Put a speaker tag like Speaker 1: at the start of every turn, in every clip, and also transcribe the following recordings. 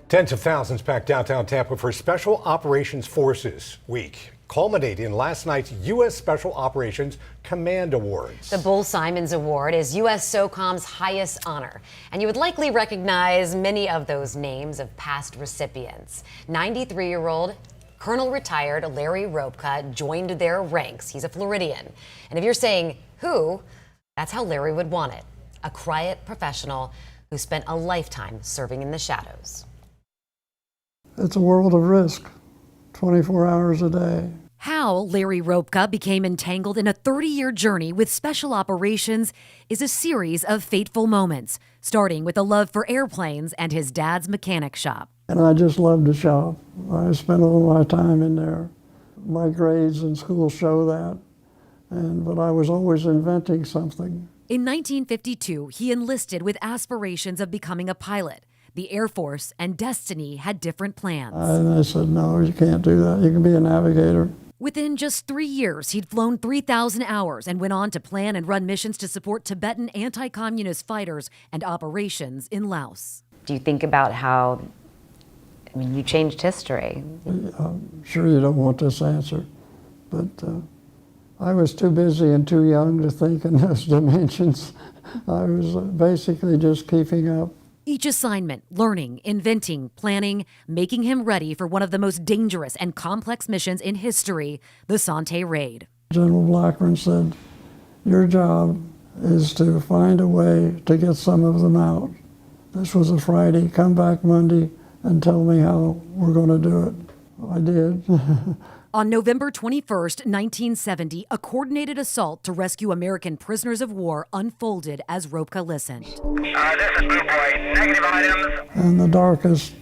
Speaker 1: Tens of thousands packed downtown Tampa for Special Operations Forces Week, culminating in last night's U.S. Special Operations Command Awards.
Speaker 2: The Bull Simons Award is USSOCOM's highest honor, and you would likely recognize many of those names of past recipients. 93-year-old Colonel retired Larry Ropka joined their ranks. He's a Floridian. And if you're saying who, that's how Larry would want it. A quiet professional who spent a lifetime serving in the shadows.
Speaker 3: It's a world of risk, 24 hours a day.
Speaker 4: How Larry Ropka became entangled in a 30-year journey with special operations is a series of fateful moments, starting with a love for airplanes and his dad's mechanic shop.
Speaker 3: And I just loved to shop. I spent all my time in there. My grades in school show that, but I was always inventing something.
Speaker 4: In 1952, he enlisted with aspirations of becoming a pilot. The Air Force and destiny had different plans.
Speaker 3: And I said, no, you can't do that. You can be a navigator.
Speaker 4: Within just 3 years, he'd flown 3,000 hours and went on to plan and run missions to support Tibetan anti-communist fighters and operations in Laos.
Speaker 2: Do you think about how, you changed history?
Speaker 3: I'm sure you don't want this answer, but I was too busy and too young to think in those dimensions. I was basically just keeping up.
Speaker 4: Each assignment, learning, inventing, planning, making him ready for one of the most dangerous and complex missions in history, the Sante Raid.
Speaker 3: General Blackburn said, your job is to find a way to get some of them out. This was a Friday, come back Monday and tell me how we're going to do it. I did.
Speaker 4: On November 21st, 1970, a coordinated assault to rescue American prisoners of war unfolded as Ropka listened.
Speaker 5: This is Blue Boy. Negative items.
Speaker 3: And the darkest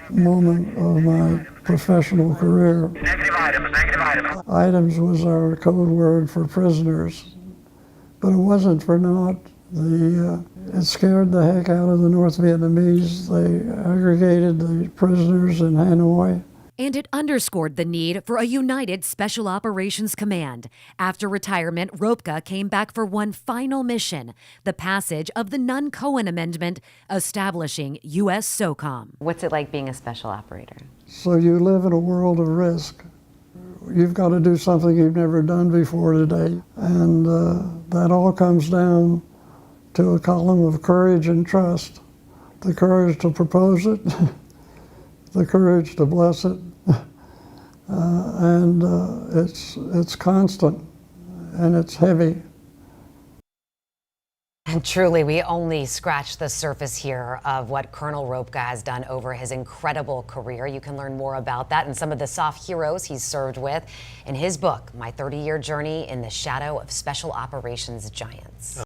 Speaker 3: moment of my professional career.
Speaker 5: Negative items. Negative items.
Speaker 3: Items was our code word for prisoners, but it wasn't for naught. It scared the heck out of the North Vietnamese. They aggregated the prisoners in Hanoi.
Speaker 4: And it underscored the need for a united Special Operations Command. After retirement, Ropka came back for one final mission, the passage of the Nunn-Cohen Amendment establishing USSOCOM.
Speaker 2: What's it like being a special operator?
Speaker 3: So you live in a world of risk. You've got to do something you've never done before today. And that all comes down to a column of courage and trust. The courage to propose it, the courage to bless it, and it's constant and it's heavy.
Speaker 2: And truly, we only scratched the surface here of what Colonel Ropka has done over his incredible career. You can learn more about that and some of the soft heroes he's served with in his book, My 30-Year Journey in the Shadow of Special Operations Giants.